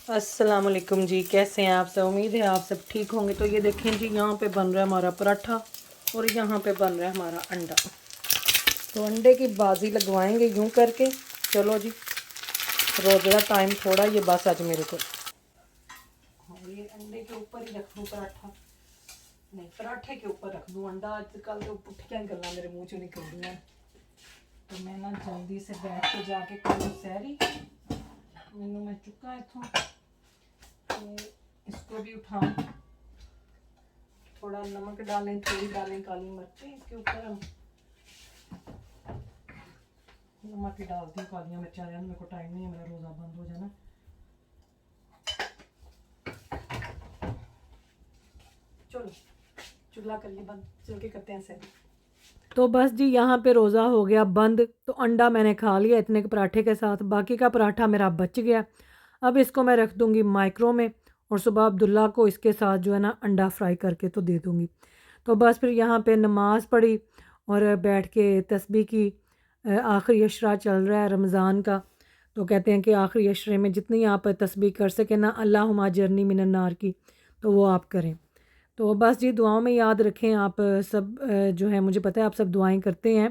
अस्सलाम वालेकुम जी, कैसे हैं आप सब। उम्मीद है आप सब ठीक होंगे। तो ये देखें जी, यहाँ पे बन रहा है हमारा पराठा और यहाँ पे बन रहा है हमारा अंडा। तो अंडे की बाजी लगवाएंगे यूं करके। चलो जी, रोज़ टाइम थोड़ा ये बस आज मेरे को। और ये अंडे के ऊपर ही रख दूँ पराठा, नहीं पराठे के ऊपर रख दूँ अंडा। आजकल तो पुठियां गल्ला मेरे मुँह चो निकल रही हैं। तो मैं ना जल्दी से बैठ के जाके करूँ सैरी। मैनू मैं चुका इथों, इसको भी उठाऊं, थोड़ा नमक डालें, थोड़ी डालें काली मिर्चें इसके ऊपर। हम नमक ही डालती हूँ, काली मिर्चा मेरे को टाइम नहीं है, मेरा रोज़ा बंद हो जाना। चलो चूल्हा करिए बंद, चल के करते हैं सैरी। तो बस जी, यहाँ पे रोज़ा हो गया बंद। तो अंडा मैंने खा लिया इतने के पराठे के साथ, बाकी का पराठा मेरा बच गया। अब इसको मैं रख दूँगी माइक्रो में और सुबह अब्दुल्ला को इसके साथ जो है ना अंडा फ्राई करके तो दे दूँगी। तो बस फिर यहाँ पे नमाज़ पढ़ी और बैठ के तस्बीह की। आखिरी अशरा चल रहा है रमज़ान का। तो कहते हैं कि आखिरी अशरे में जितनी आप तस्बीह कर सकें ना, अल्लाहुम्मा अजरनी मिनन नार की, तो वो आप करें। तो बस जी, दुआओं में याद रखें आप सब। जो है मुझे पता है आप सब दुआएं करते हैं।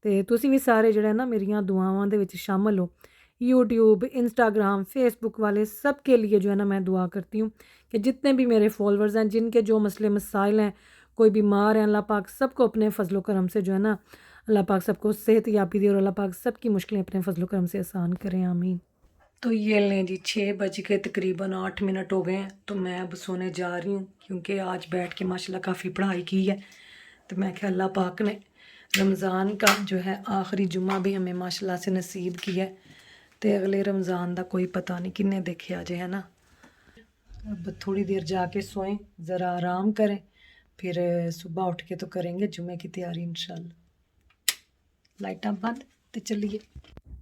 तो तुसी भी सारे ਜਿਹੜੇ ना मेरिया दुआवां दे विच शामिल हो। यूट्यूब, इंस्टाग्राम, फेसबुक वाले सब के लिए जो है ना मैं दुआ करती हूँ कि जितने भी मेरे फॉलोअर्स हैं, जिनके जो मसले मसाइल हैं, कोई बीमार है, अल्लाह पाक सबको अपने फ़ज़ल करम से जो है ना, अल्लाह पाक सबको सेहत याबी दे और अल्लाह पाक सबकी मुश्किलें अपने फ़ज़ल करम से आसान करें, आमीन। तो ये लें जी, 6 बज के तकरीबन 8 मिनट हो गए हैं। तो मैं अब सोने जा रही हूँ क्योंकि आज बैठ के माशाल्लाह काफ़ी पढ़ाई की है। तो मैं क्या, अल्लाह पाक ने रमज़ान का जो है आखिरी जुम्मा भी हमें माशाल्लाह से नसीब किया है। तो अगले रमज़ान का कोई पता नहीं किन्ने देखे आज, है ना। अब थोड़ी देर जाके सोएं, ज़रा आराम करें, फिर सुबह उठ के तो करेंगे जुम्मे की तैयारी इंशाल्लाह। लाइट बंद, तो चलिए।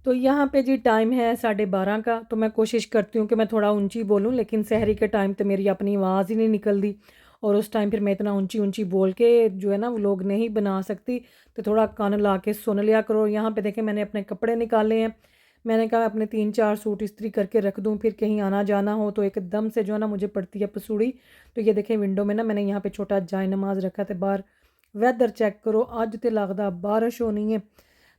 तो यहाँ पे जी टाइम है 12:30 का। तो मैं कोशिश करती हूँ कि मैं थोड़ा ऊंची बोलूँ, लेकिन सहरी के टाइम तो मेरी अपनी आवाज़ ही नहीं निकलती और उस टाइम फिर मैं इतना ऊंची ऊंची बोल के जो है ना वो लोग नहीं बना सकती। तो थोड़ा कान ला के सुन लिया करो। यहाँ पे देखें, मैंने अपने कपड़े निकाले हैं। मैंने कहा अपने 3-4 सूट इस्त्री करके रख दूँ, फिर कहीं आना जाना हो तो एकदम से जो है ना मुझे पड़ती है पसूड़ी। तो ये देखें, विंडो में ना मैंने यहाँ पे छोटा जाय नमाज रखा था बाहर। वेदर चेक करो, अज तो लगता बारिश होनी है।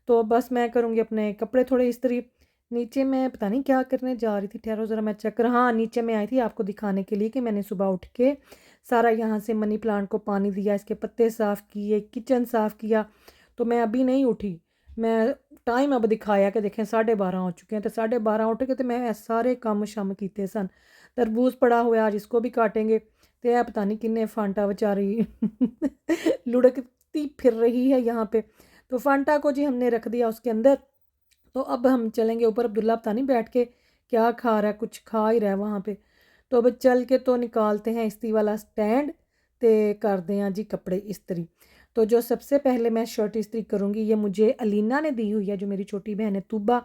तो बस मैं करूँगी अपने कपड़े थोड़े इस्त्री। नीचे मैं पता नहीं क्या करने जा रही थी, ठहरो ज़रा मैं चेक कर। हाँ, नीचे मैं आई थी आपको दिखाने के लिए कि मैंने सुबह उठ के सारा यहाँ से मनी प्लांट को पानी दिया, इसके पत्ते साफ़ किए, किचन साफ़ किया। तो मैं अभी नहीं उठी, मैं टाइम अब दिखाया कि देखें 12:30 हो चुके हैं। तो 12:30 उठ के तो मैं सारे काम शम किए सन। तरबूज पड़ा हुआ, आज इसको भी काटेंगे। तो यह पता नहीं किन्ने फांटा बेचारी लुढ़कती फिर रही है यहाँ पे। तो फांटा को जी हमने रख दिया उसके अंदर। तो अब हम चलेंगे ऊपर। अब्दुल्ला पता नहीं बैठ के क्या खा रहा है, कुछ खा ही रहा है वहाँ पे। तो अब चल के तो निकालते हैं इस्त्री वाला स्टैंड, ते करते हैं जी कपड़े इस्त्री। तो जो सबसे पहले मैं शर्ट इस्त्री करूँगी, ये मुझे अलीना ने दी हुई है, जो मेरी छोटी बहन है तूबा,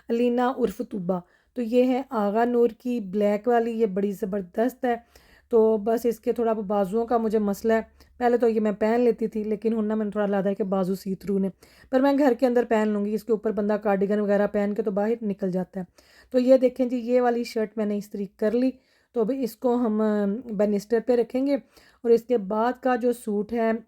अलीना उर्फ तूबा। तो ये है आगा नूर की ब्लैक वाली, ये बड़ी ज़बरदस्त है। तो बस इसके थोड़ा बाजुओं का मुझे मसला है। पहले तो ये मैं पहन लेती थी, लेकिन हुन ना मैंने थोड़ा लगा है कि बाजू सी थ्रू ने, पर मैं घर के अंदर पहन लूँगी। इसके ऊपर बंदा कार्डिगन वगैरह पहन के तो बाहर निकल जाता है। तो ये देखें जी, ये वाली शर्ट मैंने इस्त्री कर ली। तो अभी इसको हम बनिस्टर पे रखेंगे। और इसके बाद का जो सूट है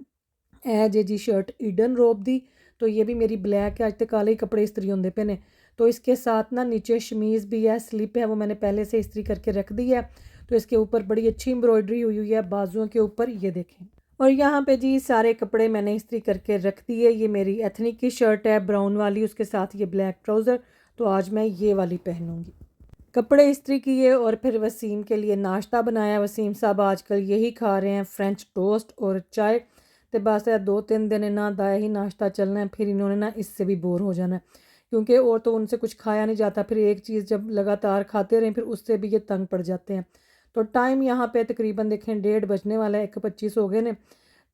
जे जी शर्ट ईडन रोब दी। तो ये भी मेरी ब्लैक है, आज तक काले ही कपड़े इस्त्री होंदे पे ने। तो इसके साथ ना नीचे शमीज़ भी है, स्लिप है, वो मैंने पहले से इस्त्री करके रख दी है। तो इसके ऊपर बड़ी अच्छी एम्ब्रॉयडरी हुई हुई है बाजुओं के ऊपर, ये देखें। और यहाँ पे जी सारे कपड़े मैंने इस्त्री करके रख दिए। ये मेरी एथनिक की शर्ट है ब्राउन वाली, उसके साथ ये ब्लैक ट्राउज़र। तो आज मैं ये वाली पहनूंगी। कपड़े इस्त्री किए और फिर वसीम के लिए नाश्ता बनाया। वसीम साहब आजकल यही खा रहे हैं, फ्रेंच टोस्ट और चाय। तो बस 2-3 दिन इन्हों का ही नाश्ता चलना है, फिर इन्होंने ना इससे भी बोर हो जाना है, क्योंकि और तो उनसे कुछ खाया नहीं जाता। फिर एक चीज़ जब लगातार खाते रहें फिर उससे भी ये तंग पड़ जाते हैं। तो टाइम यहाँ पे तकरीबन देखें 1:30 बजने वाला है, 1:25 हो गए ने।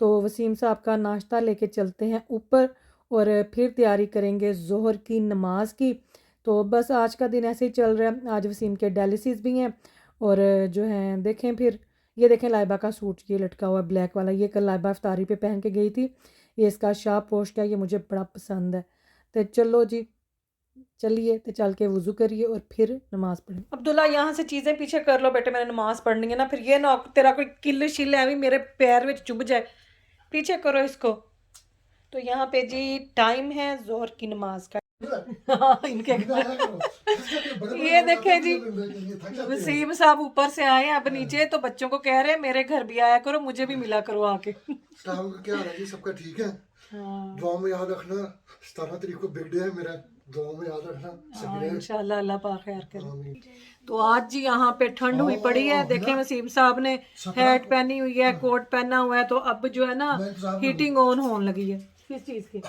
तो वसीम साहब का नाश्ता लेके चलते हैं ऊपर और फिर तैयारी करेंगे ज़ोहर की नमाज की। तो बस आज का दिन ऐसे ही चल रहा है। आज वसीम के डायलिसिस भी हैं और जो हैं देखें फिर, ये देखें लाइबा का सूट ये लटका हुआ है ब्लैक वाला, ये कल लाइबा इफ्तारी पे पहन के गई थी। ये इसका शाह पोस्ट है, ये मुझे बड़ा पसंद है। तो चलो जी, चलिए तो चल के वज़ू करिए और फिर नमाज़ पढ़ें। अब्दुल्ला यहाँ से चीज़ें पीछे कर लो बेटे, मैंने नमाज़ पढ़नी है ना, फिर ये ना तेरा कोई किल शिल है भी मेरे पैर में चुभ जाए। पीछे करो इसको। तो यहाँ पे जी टाइम है ज़ोहर की नमाज का। हाँ, इनके ये देखें जी, वसीम साहब ऊपर से आए अब नीचे, तो बच्चों को कह रहे हैं मेरे घर भी आया करो, मुझे भी मिला करो आके। क्या हाल है जी, सबका ठीक है? हाँ दुआ में याद रखना, 17 तारीख को बिग डे है मेरा, दुआ में याद रखना। हाँ, इंशाल्लाह अल्लाह पाक खैर करे। तो आज जी यहाँ पे ठंड हुई पड़ी है, देखें वसीम साहब ने हैट पहनी हुई है, कोट पहना हुआ है, तो अब जो है ना हीटिंग ऑन होने लगी है। किस चीज़ की?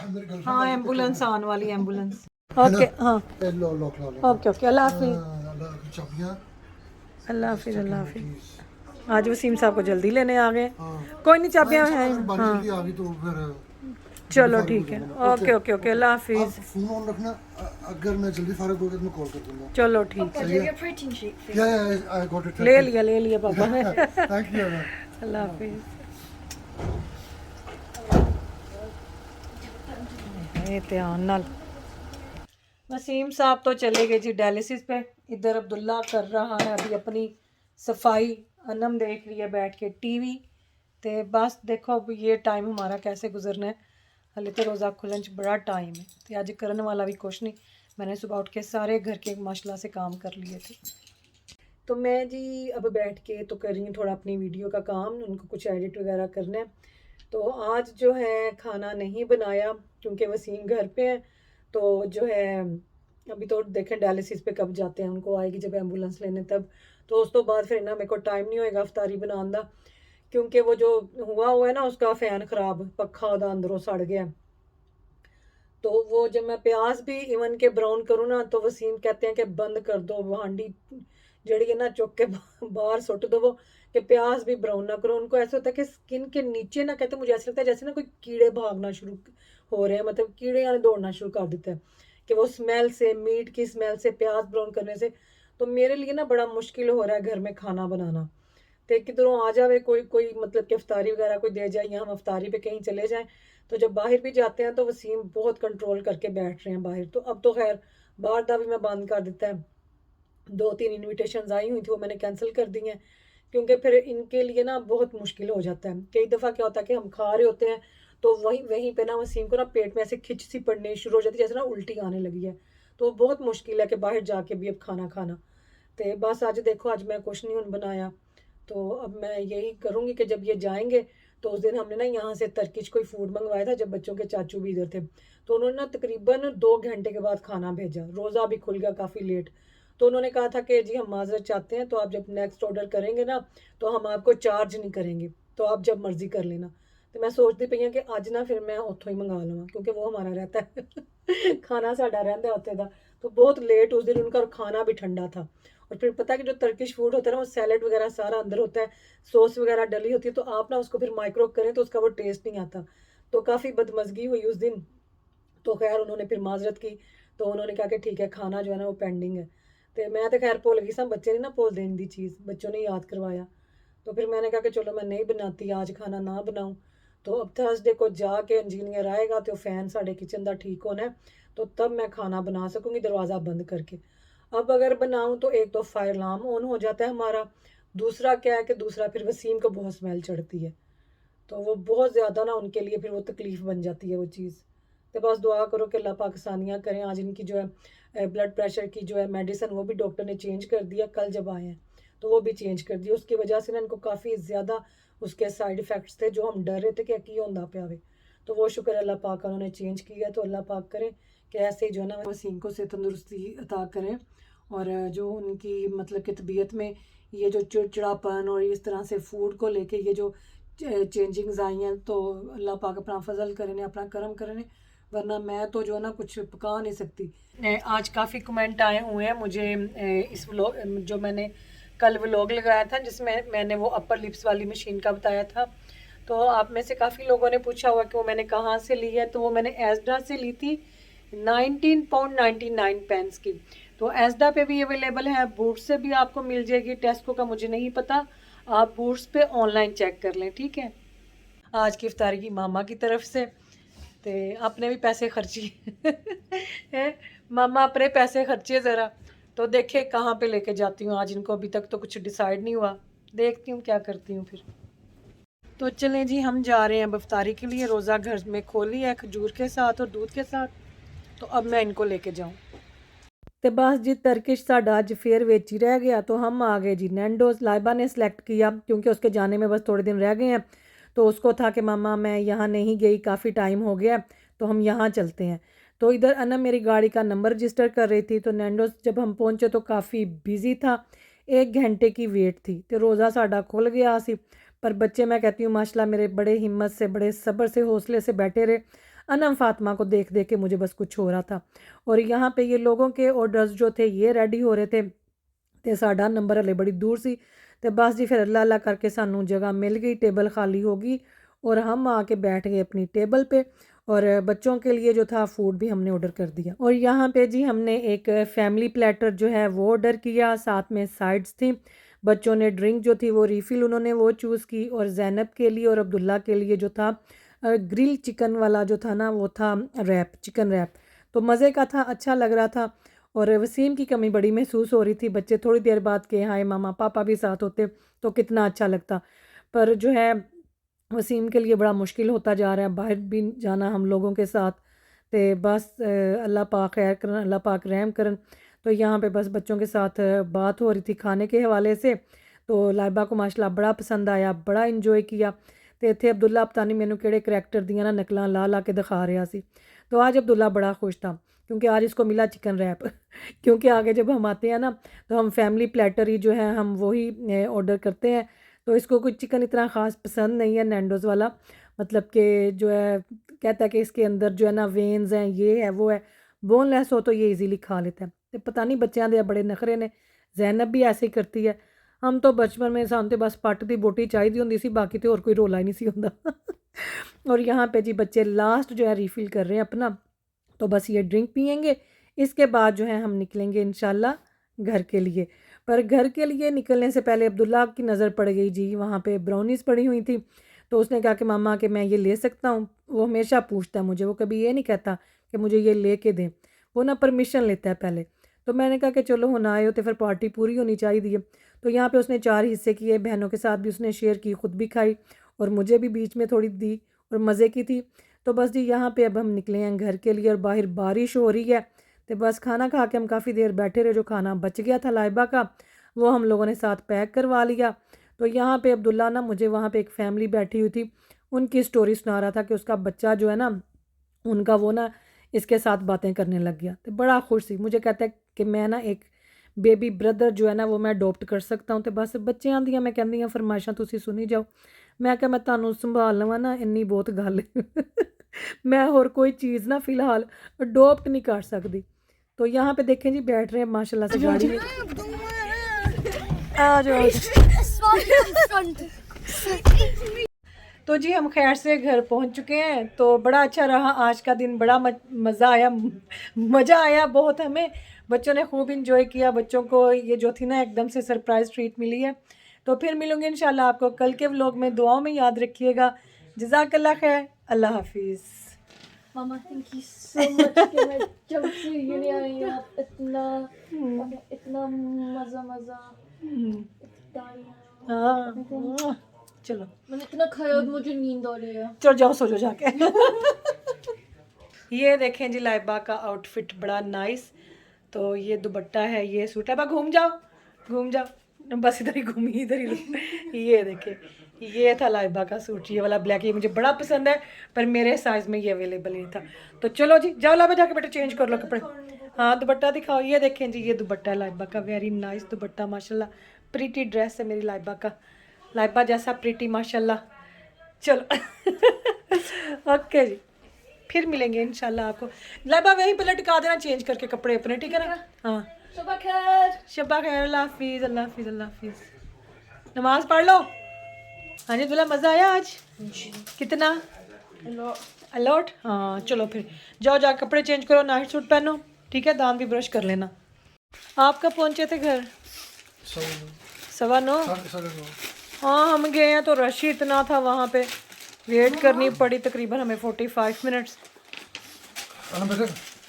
हाँ, एम्बुलेंस आने वाली, एम्बुलेंस। ओके हाँ, ओके ओके, अल्लाह हाफिज़। अल्लाह हाफिज़, अल्लाह हाफिज़। आज वसीम साहब को जल्दी लेने आ गए। कोई नहीं, चाबियाँ हैं। हाँ चलो ठीक है, ओके ओके ओके, अल्लाह हाफिज़। फोन ऑन रखना, अगर मैं जल्दी फारिग हो गया तो मैं कॉल कर दूंगा। चलो ठीक है, आई गॉट इट। ले लिया पापा ने। Thank you. अल्लाह हाफिज़। ध्यान नाल। वसीम साहब तो चले गए जी डायलिसिस पे, इधर अब्दुल्ला कर रहा है अभी अपनी सफाई, अनम देख रही है बैठ के टीवी। तो बस देखो अब ये टाइम हमारा कैसे गुजरना है, हले तो रोज़ा खुलन च बड़ा टाइम है। तो अज करने वाला भी कुछ नहीं, मैंने सुबह उठ के सारे घर के माशाल्लाह से काम कर लिए थे। तो मैं जी अब बैठ के तो कर रही हूँ थोड़ा अपनी वीडियो का काम, उनको कुछ एडिट वगैरह करना है। तो आज जो है खाना नहीं बनाया क्योंकि वसीम घर पे है। तो जो है अभी तो देखें डायलिसिस पे कब जाते हैं, उनको आएगी जब एम्बुलेंस लेने तब, तो उस तो बाद फिर ना मेरे को टाइम नहीं होएगा अफ्तारी बनाने का, क्योंकि वो जो हुआ है ना उसका फ़ैन ख़राब, पक्खा उदा अंदरों सड़ गया। तो वो जब मैं प्याज भी इवन के ब्राउन करूँ ना, तो वसीम कहते हैं कि बंद कर दो हांडी जड़ी है ना, चुक के बाहर सुट दो वो, कि प्याज भी ब्राउन ना करो। उनको ऐसा होता है कि स्किन के नीचे ना, कहते मुझे ऐसा लगता है जैसे ना कोई कीड़े भागना शुरू हो रहे हैं, मतलब कीड़े यानी दौड़ना शुरू कर देते हैं कि वो स्मेल से, मीट की स्मेल से, प्याज ब्राउन करने से। तो मेरे लिए ना बड़ा मुश्किल हो रहा है घर में खाना बनाना। तो किधरों आ जावे कोई कोई मतलब कि अफ्तारी वगैरह कोई दे जाए, या हम अफ्तारी पे कहीं चले जाएं। तो जब बाहर भी जाते हैं तो वसीम बहुत कंट्रोल करके बैठ रहे हैं बाहर। तो अब तो खैर बाहर का भी मैं बंद कर देता है। 2-3 इन्विटेशंस आई हुई थी, वो मैंने कैंसिल कर दी हैं, क्योंकि फिर इनके लिए ना बहुत मुश्किल हो जाता है। कई दफ़ा क्या होता है कि हम खा रहे होते हैं, तो वहीं वहीं पे ना वसीम को ना पेट में ऐसे खिंच सी पड़नी शुरू हो जाती है, जैसे ना उल्टी आने लगी है। तो बहुत मुश्किल है कि बाहर जाके भी अब खाना खाना। तो बस आज देखो, आज मैं कुछ नहीं बनाया। तो अब मैं यही करूँगी कि जब ये जाएंगे, तो उस दिन हमने ना यहाँ से टर्किश कोई फूड मंगवाया था, जब बच्चों के चाचू भी इधर थे। तो उन्होंने ना तकरीबन 2 घंटे के बाद खाना भेजा, रोज़ा भी खुल गया काफ़ी लेट। तो उन्होंने कहा था कि जी हम माजरत चाहते हैं, तो आप जब नेक्स्ट ऑर्डर करेंगे ना, तो हम आपको चार्ज नहीं करेंगे, तो आप जब मर्ज़ी कर लेना। तो मैं सोचती पई कि अज ना फिर मैं उत्थों ही मंगा लवां, क्योंकि वो हमारा रहता है खाना साडा रहिंदा उत्थे दा। तो बहुत लेट उस दिन उनका, और खाना भी ठंडा था। और फिर पता है कि जो टर्किश फूड होता है ना, वो सैलेड वगैरह सारा अंदर होता है, सॉस वगैरह डली होती है, तो आप ना उसको फिर माइक्रो करें तो उसका वो टेस्ट नहीं आता। तो काफ़ी बदमज़गी हुई उस दिन। तो खैर उन्होंने फिर माजरत की, तो उन्होंने कहा कि ठीक है खाना जो है ना वो पेंडिंग है। तो मैं तो खैर भुल गई सा, बच्चे ने ना भुल देने दी चीज़, बच्चों ने याद करवाया। तो फिर मैंने कहा कि चलो मैं नहीं बनाती आज, खाना ना बनाऊँ। तो अब थर्सडे को जाके इंजीनियर आएगा, तो फ़ैन साढ़े किचन का ठीक होना है, तो तब मैं खाना बना सकूँगी दरवाज़ा बंद करके। अब अगर बनाऊँ तो एक तो फायर अलार्म ऑन हो जाता है हमारा, दूसरा क्या है कि दूसरा फिर वसीम को बहुत स्मेल चढ़ती है, तो वो बहुत ज़्यादा ना उनके लिए फिर वो तकलीफ़ बन जाती है वो चीज़। तो बस दुआ करो कि अल्लाह पाक आसानियाँ करें। आज इनकी जो है ब्लड प्रेशर की जो है मेडिसिन, वो भी डॉक्टर ने चेंज कर दिया, कल जब आए हैं तो वो भी चेंज कर दी। उसकी वजह से ना इनको काफ़ी ज़्यादा उसके साइड इफ़ेक्ट्स थे, जो हम डर रहे थे कि की होंदा पिया वे। तो वो शुक्र अल्लाह पाक का उन्होंने चेंज किया। तो अल्लाह पाक करे कि ऐसे ही जो है ना वसीम को से तंदुरुस्ती अता करें, और जो उनकी मतलब कि तबीयत में ये जो चिड़चिड़ापन और इस तरह से फूड को लेके ये जो चेंजिंग्स आई हैं, तो अल्लाह पाक अपना फजल करें, अपना करम करें, वरना मैं तो जो है ना कुछ पका नहीं सकती। आज काफ़ी कमेंट आए हुए हैं मुझे इस व्लॉग, जो मैंने कल व्लॉग लगाया था जिसमें मैंने वो अपर लिप्स वाली मशीन का बताया था। तो आप में से काफ़ी लोगों ने पूछा हुआ कि वो मैंने कहाँ से ली है। तो वो मैंने एसडा से ली थी, 19 £99 की। तो एसडा पे भी अवेलेबल है, बूट्स से भी आपको मिल जाएगी। टेस्को का मुझे नहीं पता, आप बूट्स पे ऑनलाइन चेक कर लें, ठीक है। आज की इफ्तारी की मामा की तरफ से, तो आपने भी पैसे खर्ची है, मामा अपने पैसे खर्चे ज़रा, तो देखे कहाँ पे लेके जाती हूँ आज इनको। अभी तक तो कुछ डिसाइड नहीं हुआ, देखती हूँ क्या करती हूँ फिर। तो चलें जी, हम जा रहे हैं अब इफ्तारी के लिए। रोज़ा घर में खोली है खजूर के साथ और दूध के साथ, तो अब मैं इनको लेके जाऊँ। तो बस जी टर्किश साडा अज फिर विच ही रह गया, तो हम आ गए जी नैंडोज़। लाइबा ने सिलेक्ट किया क्योंकि उसके जाने में बस थोड़े दिन रह गए हैं, तो उसको था कि मामा मैं यहाँ नहीं गई, काफ़ी टाइम हो गया, तो हम यहाँ चलते हैं। तो इधर अनम मेरी गाड़ी का नंबर रजिस्टर कर रही थी। तो नैंडोज़ जब हम पहुँचे तो काफ़ी बिजी था, 1 घंटे की वेट थी। तो रोज़ा साडा खुल गया सी, पर बच्चे मैं कहती हूँ माशाल्लाह मेरे बड़े हिम्मत से, बड़े सब्र से, हौसले से बैठे रहे। अनम फातिमा को देख देख के मुझे बस कुछ हो रहा था। और यहाँ पे ये लोगों के ऑर्डर्स जो थे ये रेडी हो रहे थे, ते साडा नंबर हले बड़ी दूर सी। ते बस जी फिर अल्लाह अल्लाह करके सानू जगह मिल गई, टेबल खाली होगी और हम आके बैठ गए अपनी टेबल पे। और बच्चों के लिए जो था फूड भी हमने ऑर्डर कर दिया। और यहाँ पे जी हमने एक फैमिली प्लेटर जो है वो ऑर्डर किया, साथ में साइड्स थी। बच्चों ने ड्रिंक जो थी वो रिफ़िल उन्होंने वो चूज़ की, और ज़ैनब के लिए और अब्दुल्ला के लिए जो था ग्रिल चिकन वाला जो था ना वो था रैप, चिकन रैप। तो मज़े का था, अच्छा लग रहा था। और वसीम की कमी बड़ी महसूस हो रही थी। बच्चे थोड़ी देर बाद के हाय मामा पापा भी साथ होते तो कितना अच्छा लगता, पर जो है वसीम के लिए बड़ा मुश्किल होता जा रहा है बाहर भी जाना हम लोगों के साथ। तो बस अल्लाह पाक खैर करन, अल्लाह पाक रहम करन। तो यहाँ पे बस बच्चों के साथ बात हो रही थी खाने के हवाले से। तो लाइबा को माशाल्लाह बड़ा पसंद आया, बड़ा इंजॉय किया। तो इत्थे अब्दुल्ला पता नहीं मैनू किहड़े करैक्टर दियां ना नकलां ला ला के दिखा रहा सी। तो आज अब्दुल्ला बड़ा खुश था क्योंकि आज इसको मिला चिकन रैप क्योंकि आगे जब हम आते हैं ना तो हम फैमिली प्लेटर ही जो है हम वही ऑर्डर करते हैं। तो इसको कोई चिकन इतना ख़ास पसंद नहीं है नैंडोज़ वाला, मतलब कि जो है कहता है कि इसके अंदर जो है ना वेन्स हैं, ये है वो है। बोनलेस हो तो ये इजीली खा लेता है। तो पता नहीं बच्चों दे बड़े नखरे ने, जैनब भी ऐसे ही करती है। हम तो बचपन में सानू तो बस पट दी बोटी चाहिए होंदी सी, बाकी तो और कोई रोला ही नहीं सी होंदा और यहाँ पे जी बच्चे लास्ट जो है रिफ़िल कर रहे हैं अपना, तो बस ये ड्रिंक पिएंगे, इसके बाद जो है हम निकलेंगे इंशाल्लाह घर के लिए। पर घर के लिए निकलने से पहले अब्दुल्ला की नज़र पड़ गई जी, वहाँ पे ब्राउनीज़ पड़ी हुई थी। तो उसने कहा कि मामा कि मैं ये ले सकता हूँ। वो हमेशा पूछता है मुझे, वो कभी ये नहीं कहता कि मुझे ये ले के दें, वो ना परमिशन लेता है पहले। तो मैंने कहा कि चलो हुन आए हो तो फिर पार्टी पूरी होनी चाहिए। तो यहाँ पे उसने 4 हिस्से किए, बहनों के साथ भी उसने शेयर की, ख़ुद भी खाई और मुझे भी बीच में थोड़ी दी और मज़े की थी। तो बस जी यहाँ पे अब हम निकले हैं घर के लिए और बाहर बारिश हो रही है। तो बस खाना खा के हम काफ़ी देर बैठे रहे, जो खाना बच गया था लाइबा का वो हम लोगों ने साथ पैक करवा लिया। तो यहाँ पे अब्दुल्ला ना मुझे वहाँ पे एक फैमिली बैठी हुई थी, उनकी स्टोरी सुना रहा था कि उसका बच्चा जो है ना उनका वो ना इसके साथ बातें करने लग गया। तो बड़ा खुश थी, मुझे कहता है कि मैं ना एक बेबी ब्रदर जो है ना वो मैं अडोप्ट कर सकता हूँ। तो बस बच्चियां दियां मैं कहंदी फरमाइशां तुसी सुनी जाओ। मैं क्या मैं तुहानू संभाल लवां ना इन्नी बहुत गल मैं और कोई चीज़ ना फ़िलहाल अडोप्ट नहीं कर सकती। तो यहाँ पे देखें जी बैठ रहे हैं माशाल्लाह से गाड़ी में। आ जाओ। तो जी हम खैर से घर पहुंच चुके हैं। तो बड़ा अच्छा रहा आज का दिन, बड़ा मज़ा आया, मज़ा आया बहुत हमें। बच्चों ने खूब इंजॉय किया, बच्चों को ये जो थी ना एकदम से सरप्राइज़ ट्रीट मिली है। तो फिर मिलूंगी इंशाल्लाह आपको कल के व्लॉग में, दुआओं में याद रखिएगा। जज़ाकल्लाह खैर, अल्लाह हाफिज़। Mama, thank you so much कि मैं जब से यूनी आई आप इतना मज़ा हाँ चलो मैंने इतना खाया और मुझे नींद आ रही है। चलो जाओ सो जाओ जाके ये देखें जी लाइबा का आउटफिट बड़ा नाइस। तो ये दुपट्टा है, ये सूट है। घूम जाओ घूम जाओ, बस इधर ही घूमी, इधर ही रुक। ये देखे ये था लाइबा का सूट, ये वाला ब्लैक, ये मुझे बड़ा पसंद है पर मेरे साइज़ में ये अवेलेबल नहीं था। तो चलो जी जाओ लाइबा जाके बेटा चेंज कर लो कपड़े। हाँ दुपट्टा दिखाओ, ये देखें जी ये दुपट्टा है लाइबा का, वेरी नाइस दुपट्टा माशाल्लाह। प्रीटी ड्रेस है मेरी लाइबा का, लाइबा जैसा प्रीटी माशाल्लाह। चलो ओके जी फिर मिलेंगे इंशाल्लाह आपको। लाइबा वहीं पे लटका देना चेंज करके कपड़े अपने, ठीक है ना। हाँ शबा खैर, शब्बा खैर, अल्लाह हाफिज़, अल्लाह हाफिज़, अल्लाह हाफिज़। नमाज पढ़ लो। हाँ जी दुल्ला मज़ा आया आज कितना? अलॉट। हाँ चलो फिर जाओ जा कपड़े चेंज करो, नाइट सूट पहनो, ठीक है, दांत भी ब्रश कर लेना। आप कब पहुँचे थे घर? 9:15। हाँ हम गए हैं तो रश ही इतना था वहाँ पे, वेट करनी पड़ी तकरीबन हमें 45 मिनट्स।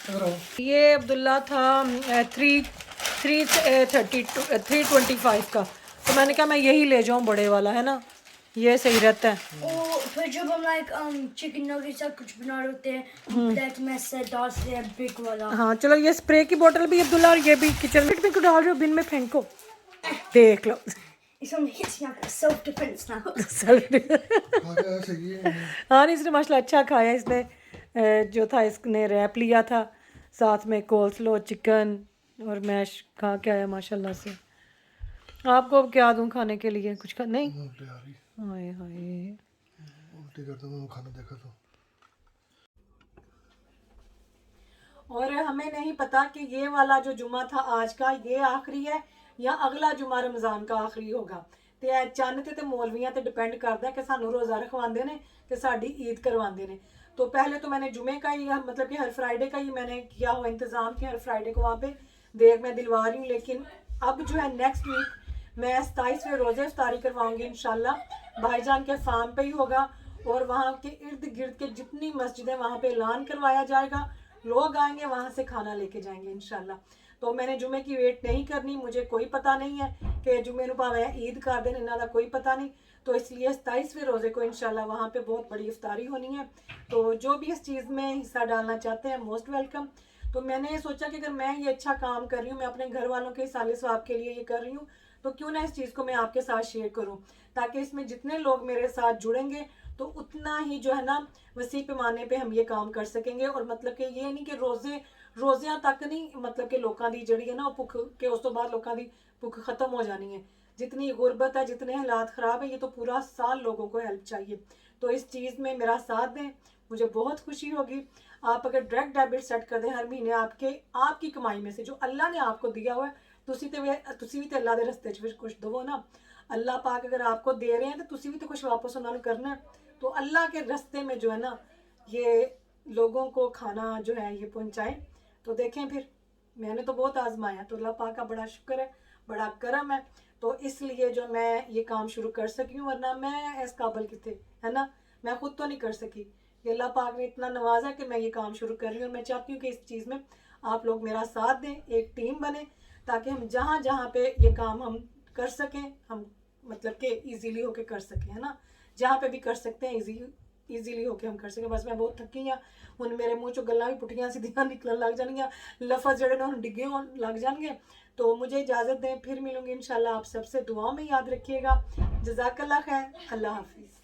इधर आओ। ये अब्दुल्ला था 325 का, तो मैंने कहा मैं यही ले जाऊं बड़े वाला, है ना, ये सही रहता है। और फिर जब हम लाइक चिकन नगेट्स या कुछ बना रहे होते हैं प्लेट में से डालते हैं बिग वाला। हाँ चलो, ये स्प्रे की बोतल भी अब्दुल्ला, और ये भी किचन में क्यों डाल रहे हो, बिन में फेंको, देख लो। It's only hitting up self defense now. खा गया सही है। हाँ नहीं, इसने माशाल्लाह अच्छा खाया, इसने जो था इसने रैप लिया था, साथ में कोल्स्लो, चिकन और मैश खा के आया माशाल्लाह से। आपको अब क्या दूं खाने के लिए, कुछ नहीं? उल्टी आ रही, हाय हाय, उल्टी करता हूँ खाना देखा तो। और हमें नहीं पता कि ये वाला जो जुमा था आज का, ये आखिरी है या अगला जुमा रमज़ान का आखिरी होगा। तो चंद ते मौलवियां ते डिपेंड करता है कि सानू रोज़ा रखवाते ने कि साड़ी ईद करवाते ने। तो पहले तो मैंने जुमे का ही, मतलब कि हर फ्राइडे का ही मैंने किया हुआ इंतज़ाम कि हर फ्राइडे को वहाँ पे देख मैं दिलवा रही हूँ, लेकिन अब जो है नेक्स्ट वीक मैं 27वें रोज़े इफ्तारी करवाऊँगी इंशाल्लाह। भाईजान के फार्म पे ही होगा, और वहाँ के इर्द गिर्द के जितनी मस्जिदें, वहाँ पे ऐलान करवाया जाएगा, लोग आएंगे वहाँ से खाना लेके जाएंगे इंशाल्लाह। तो मैंने जुमे की वेट नहीं करनी, मुझे कोई पता नहीं है कि जुमे भावें ईद कर दें, इन्हों का कोई पता नहीं। तो इसलिए 27वें रोज़े को इंशाल्लाह वहाँ पे बहुत बड़ी इफ्तारी होनी है। तो जो भी इस चीज़ में हिस्सा डालना चाहते हैं मोस्ट वेलकम। तो मैंने सोचा कि अगर मैं ये अच्छा काम कर रही हूँ, मैं अपने घर वालों के साले स्वाब के लिए ये कर रही हूँ, तो क्यों ना इस चीज़ को मैं आपके साथ शेयर करूँ, ताकि इसमें जितने लोग मेरे साथ जुड़ेंगे तो उतना ही जो है ना वसी पैमाने पे हम ये काम कर सकेंगे। और मतलब कि ये नहीं कि रोज़ियां तक नहीं, मतलब कि लोगों की जड़ी है ना भुख के उस तो बाद लोगों की भुख खत्म हो जानी है। जितनी गुरबत है, जितने हालात ख़राब है, ये तो पूरा साल लोगों को हेल्प चाहिए। तो इस चीज़ में मेरा साथ दें, मुझे बहुत खुशी होगी। आप अगर डायरेक्ट डेबिट सेट कर दें हर महीने आपकी कमाई में से जो अल्लाह ने आपको दिया हुआ है, तुसी भी तो अल्लाह के रस्ते फिर कुछ दवो ना। अल्लाह पाक अगर आपको दे रहे हैं तो तुसी भी तो कुछ वापस उन्होंने करना है। तो अल्लाह के रस्ते में जो है ना ये लोगों को खाना जो है ये पहुंचाएं। तो देखें, फिर मैंने तो बहुत आजमाया, तो अल्लाह पाक का बड़ा शुक्र है, बड़ा करम है। तो इसलिए जो मैं ये काम शुरू कर सकी हूँ, वरना मैं इस काबिल कितने, है ना, मैं खुद तो नहीं कर सकी। ये अल्लाह पाक ने इतना नवाजा कि मैं ये काम शुरू कर रही हूँ। और मैं चाहती हूँ कि इस चीज़ में आप लोग मेरा साथ दें, एक टीम बने, ताकि हम जहाँ जहाँ पे ये काम हम कर सकें, हम मतलब कि ईजीली होके कर सकें, है ना, जहाँ पे भी कर सकते हैं ईजीली होके हम कर सकें। बस मैं बहुत थकी हाँ, हुण मेरे मुँह चो गल्लां भी पुट्ठियां सीधियां निकलन लग जाएंगियां, लफज जड़े ने डिगे होन लग जाएंगे। तो मुझे इजाज़त दें, फिर मिलूंगी इंशाल्लाह। आप सबसे दुआ में याद रखिएगा। जज़ाकल्लाह खैर, अल्लाह हाफिज़।